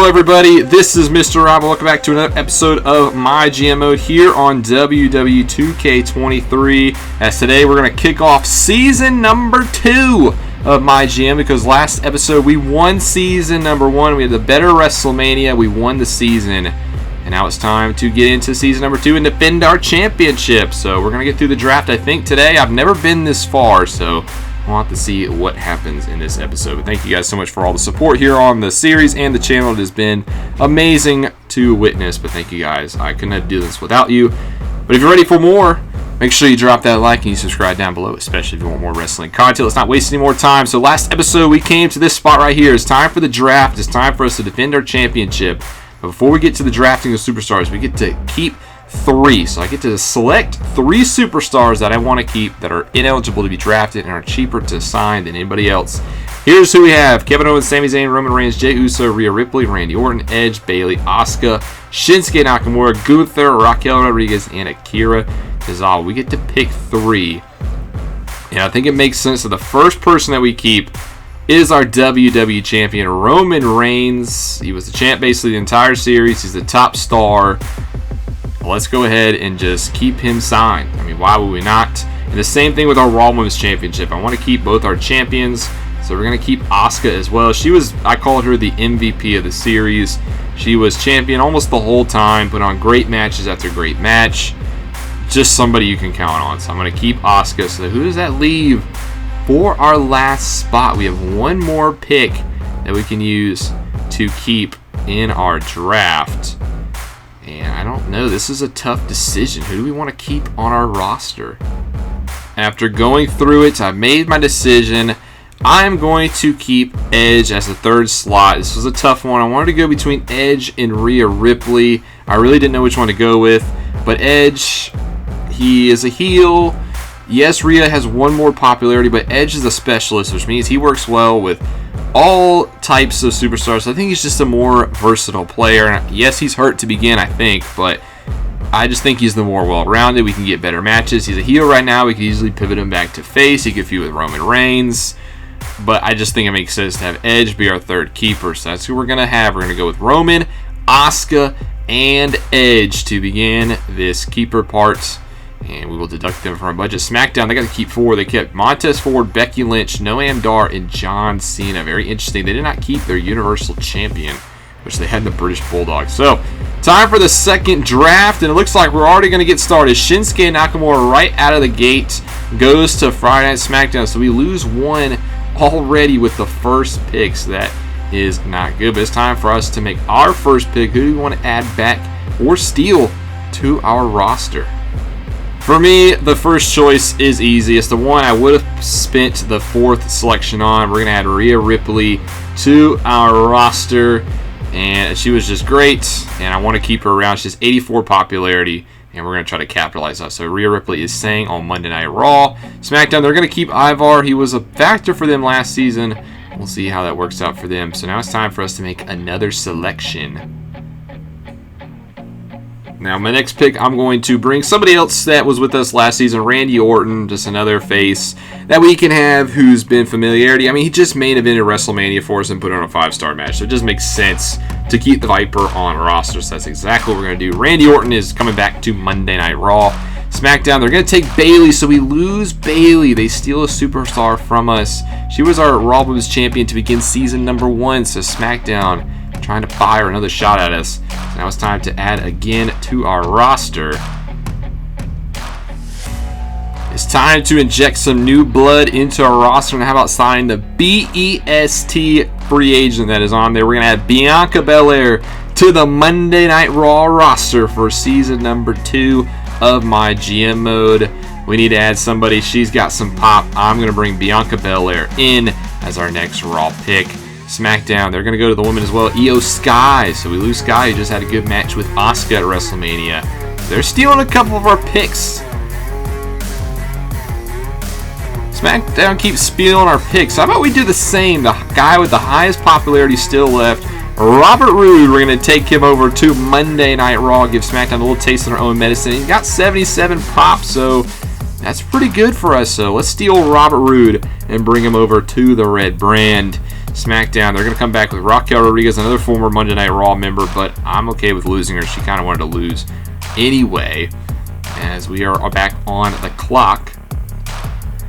Hello everybody, this is Mr. Rob. Welcome back to another episode of MyGM Mode here on WWE 2k23. As today we're going to kick off season number 2 of MyGM, because last episode we won season number 1. We had the better WrestleMania, we won the season. And now it's time to get into season number 2 and defend our championship. So we're going to get through the draft, I think, today. I've never been this far, so we'll have to see what happens in this episode. But thank you guys so much for all the support here on the series and the channel. It has been amazing to witness, but thank you guys. I couldn't do this without you. But if you're ready for more, make sure you drop that like and you subscribe down below, especially if you want more wrestling content. Let's not waste any more time. So last episode, we came to this spot right here. It's time for the draft. It's time for us to defend our championship. But before we get to the drafting of superstars, we get to keep 3. So I get to select 3 superstars that I want to keep that are ineligible to be drafted and are cheaper to sign than anybody else. Here's who we have: Kevin Owens, Sami Zayn, Roman Reigns, Jey Uso, Rhea Ripley, Randy Orton, Edge, Bayley, Asuka, Shinsuke Nakamura, Gunther, Raquel Rodriguez, and Akira Tozawa. We get to pick 3. And I think it makes sense that the first person that we keep is our WWE champion, Roman Reigns. He was the champ basically the entire series. He's the top star. Let's go ahead and just keep him signed. I mean, why would we not? And the same thing with our Raw Women's Championship. I want to keep both our champions, so we're going to keep Asuka as well. She was, I called her the MVP of the series. She was champion almost the whole time, put on great matches after great match. Just somebody you can count on. So I'm going to keep Asuka. So who does that leave for our last spot? We have one more pick that we can use to keep in our draft. And I don't know, this is a tough decision. Who do we want to keep on our roster? After going through it, I've made my decision. I'm going to keep Edge as the 3rd slot. This was a tough one. I wanted to go between Edge and Rhea Ripley. I really didn't know which one to go with. But Edge, he is a heel. Yes, Rhea has one more popularity, but Edge is a specialist, which means he works well with all types of superstars. I think he's just a more versatile player. And yes, he's hurt to begin, I think, but I just think he's the more well-rounded. We can get better matches. He's a heel right now. We could easily pivot him back to face. He could feud with Roman Reigns. But I just think it makes sense to have Edge be our 3rd keeper. So that's who we're going to have. We're going to go with Roman, Asuka, and Edge to begin this keeper part. And we will deduct them from our budget. SmackDown, they got to keep 4. They kept Montez Ford, Becky Lynch, Noam Dar, and John Cena. Very interesting. They did not keep their Universal Champion, which they had the British Bulldog. So, time for the second draft, and it looks like we're already going to get started. Shinsuke Nakamura right out of the gate goes to Friday Night SmackDown. So we lose 1 already with the first pick. So that is not good. But it's time for us to make our first pick. Who do we want to add back or steal to our roster? For me, the first choice is easy. It's the one I would have spent the 4th selection on. We're going to add Rhea Ripley to our roster. And she was just great. And I want to keep her around. She has 84 popularity. And we're going to try to capitalize on that. So Rhea Ripley is staying on Monday Night Raw. SmackDown, they're going to keep Ivar. He was a factor for them last season. We'll see how that works out for them. So now it's time for us to make another selection. Now, my next pick, I'm going to bring somebody else that was with us last season, Randy Orton, just another face that we can have who's been familiarity. I mean, he just main evented WrestleMania for us and put on a 5-star match, so it just makes sense to keep the Viper on roster. So that's exactly what we're going to do. Randy Orton is coming back to Monday Night Raw. SmackDown, they're going to take Bayley, so we lose Bayley. They steal a superstar from us. She was our Raw Women's Champion to begin season number 1, so SmackDown trying to fire another shot at us. So now it's time to add again to our roster. It's time to inject some new blood into our roster. And how about signing the BEST free agent that is on there? We're going to add Bianca Belair to the Monday Night Raw roster for season number 2 of MyGM Mode. We need to add somebody. She's got some pop. I'm going to bring Bianca Belair in as our next Raw pick. SmackDown, they're going to go to the women as well. Io Sky. So we lose Sky, who just had a good match with Asuka at WrestleMania. They're stealing a couple of our picks. SmackDown keeps stealing our picks. How about we do the same? The guy with the highest popularity still left, Robert Roode. We're going to take him over to Monday Night Raw, give SmackDown a little taste of their own medicine. He got 77 pops, so that's pretty good for us. So let's steal Robert Roode and bring him over to the red brand. SmackDown. They're going to come back with Raquel Rodriguez, another former Monday Night Raw member, but I'm okay with losing her. She kind of wanted to lose anyway. As we are back on the clock,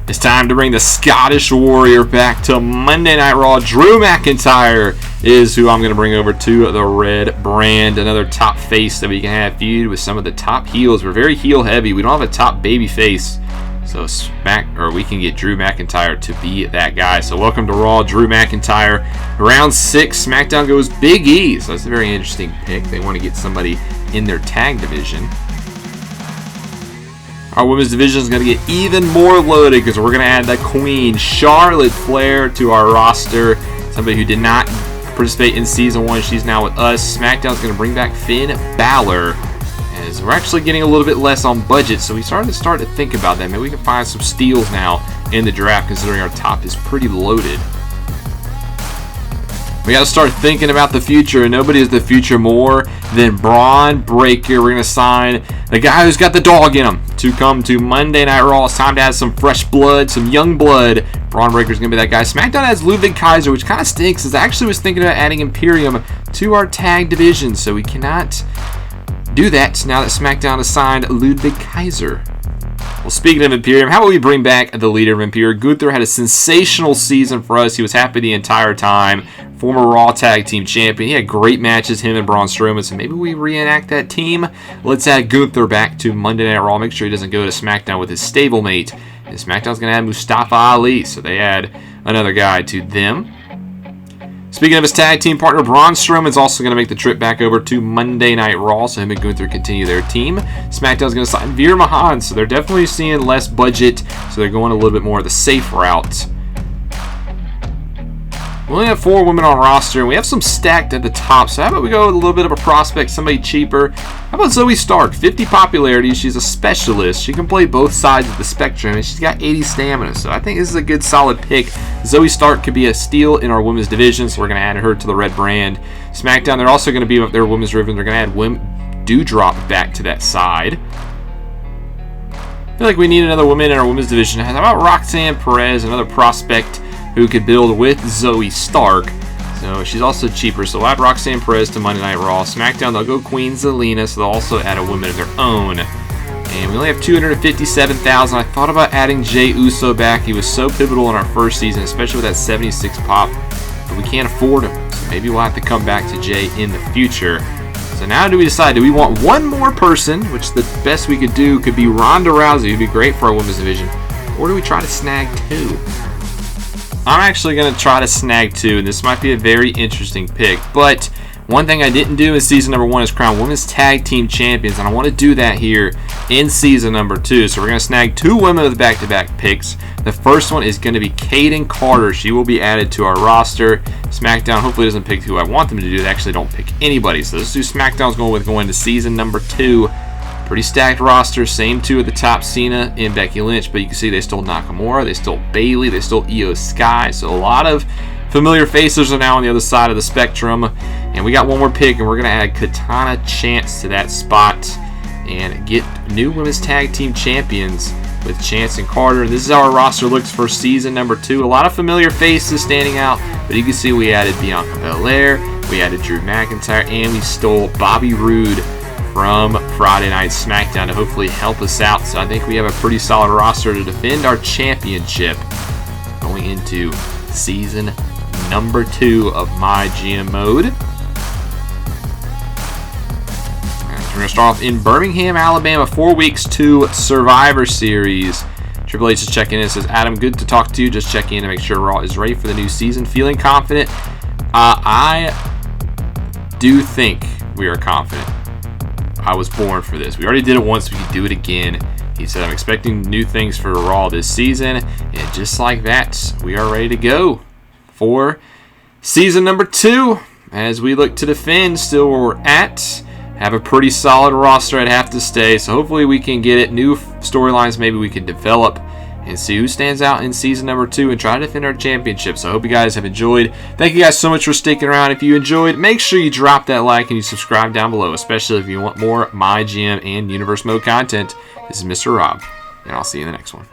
it's time to bring the Scottish Warrior back to Monday Night Raw. Drew McIntyre is who I'm going to bring over to the red brand. Another top face that we can have feud with some of the top heels. We're very heel heavy. We don't have a top baby face. So we can get Drew McIntyre to be that guy. So welcome to Raw, Drew McIntyre. Round 6, SmackDown goes Big E. So it's a very interesting pick. They want to get somebody in their tag division. Our women's division is going to get even more loaded because we're going to add the Queen, Charlotte Flair, to our roster. Somebody who did not participate in Season 1. She's now with us. SmackDown is going to bring back Finn Balor. As we're actually getting a little bit less on budget, so we started to think about that. Maybe we can find some steals now in the draft considering our top is pretty loaded. We got to start thinking about the future, and nobody is the future more than Braun Breaker. We're going to sign the guy who's got the dog in him to come to Monday Night Raw. It's time to add some fresh blood, some young blood. Braun Breaker's going to be that guy. SmackDown has Ludwig Kaiser, which kind of stinks, as I actually was thinking about adding Imperium to our tag division, so we cannot do that now that SmackDown has signed Ludwig Kaiser. Well, speaking of Imperium, how about we bring back the leader of Imperium? Gunther had a sensational season for us. He was happy the entire time. Former Raw Tag Team Champion. He had great matches, him and Braun Strowman, so maybe we reenact that team. Let's add Gunther back to Monday Night Raw. Make sure he doesn't go to SmackDown with his stablemate. And SmackDown's going to add Mustafa Ali, so they add another guy to them. Speaking of his tag team partner, Braun Strowman's also going to make the trip back over to Monday Night Raw, so him and Gunther continue their team. SmackDown's going to sign Veer Mahaan, so they're definitely seeing less budget, so they're going a little bit more of the safe route. We only have 4 women on roster, and we have some stacked at the top, so how about we go with a little bit of a prospect, somebody cheaper. How about Zoe Stark? 50 popularity, she's a specialist. She can play both sides of the spectrum, and she's got 80 stamina, so I think this is a good solid pick. Zoe Stark could be a steal in our women's division, so we're going to add her to the red brand. SmackDown, they're also going to be with their women's division. They're going to add Dewdrop back to that side. I feel like we need another woman in our women's division. How about Roxanne Perez, another prospect who could build with Zoe Stark? So she's also cheaper. So we'll add Roxanne Perez to Monday Night Raw. SmackDown, they'll go Queen Zelina, so they'll also add a woman of their own. And we only have 257,000. I thought about adding Jey Uso back. He was so pivotal in our first season, especially with that 76 pop. But we can't afford him. So maybe we'll have to come back to Jey in the future. So now do we decide, do we want one more person, which the best we could do could be Ronda Rousey, who'd be great for our women's division, or do we try to snag 2? I'm actually going to try to snag 2, and this might be a very interesting pick, but one thing I didn't do in season number 1 is crown women's tag team champions, and I want to do that here in season number 2. So we're going to snag 2 women with back-to-back picks. The first one is going to be Kaden Carter. She will be added to our roster. SmackDown hopefully doesn't pick who I want them to do. They actually don't pick anybody. So this is who SmackDown's going to season number 2. Pretty stacked roster, same 2 at the top, Cena and Becky Lynch, but you can see they stole Nakamura, they stole Bayley, they stole Io Sky, so a lot of familiar faces are now on the other side of the spectrum. And we got one more pick, and we're going to add Katana Chance to that spot and get new women's tag team champions with Chance and Carter. And this is how our roster looks for season number 2. A lot of familiar faces standing out, but you can see we added Bianca Belair, we added Drew McIntyre, and we stole Bobby Roode from Friday Night SmackDown to hopefully help us out. So I think we have a pretty solid roster to defend our championship going into season number 2 of MyGM Mode. And we're going to start off in Birmingham, Alabama, 4 weeks to Survivor Series. Triple H is checking in. It says, Adam, good to talk to you. Just checking in to make sure Raw is ready for the new season. Feeling confident? I do think we are confident. I was born for this. We already did it once. We could do it again. He said, I'm expecting new things for Raw this season. And just like that, we are ready to go for season number 2 as we look to defend still where we're at. Have a pretty solid roster, I'd have to say. So hopefully we can get it. New storylines maybe we can develop and see who stands out in season number 2 and try to defend our championship. So I hope you guys have enjoyed. Thank you guys so much for sticking around. If you enjoyed, make sure you drop that like and you subscribe down below, especially if you want more MyGM and Universe Mode content. This is Mr. Rob, and I'll see you in the next one.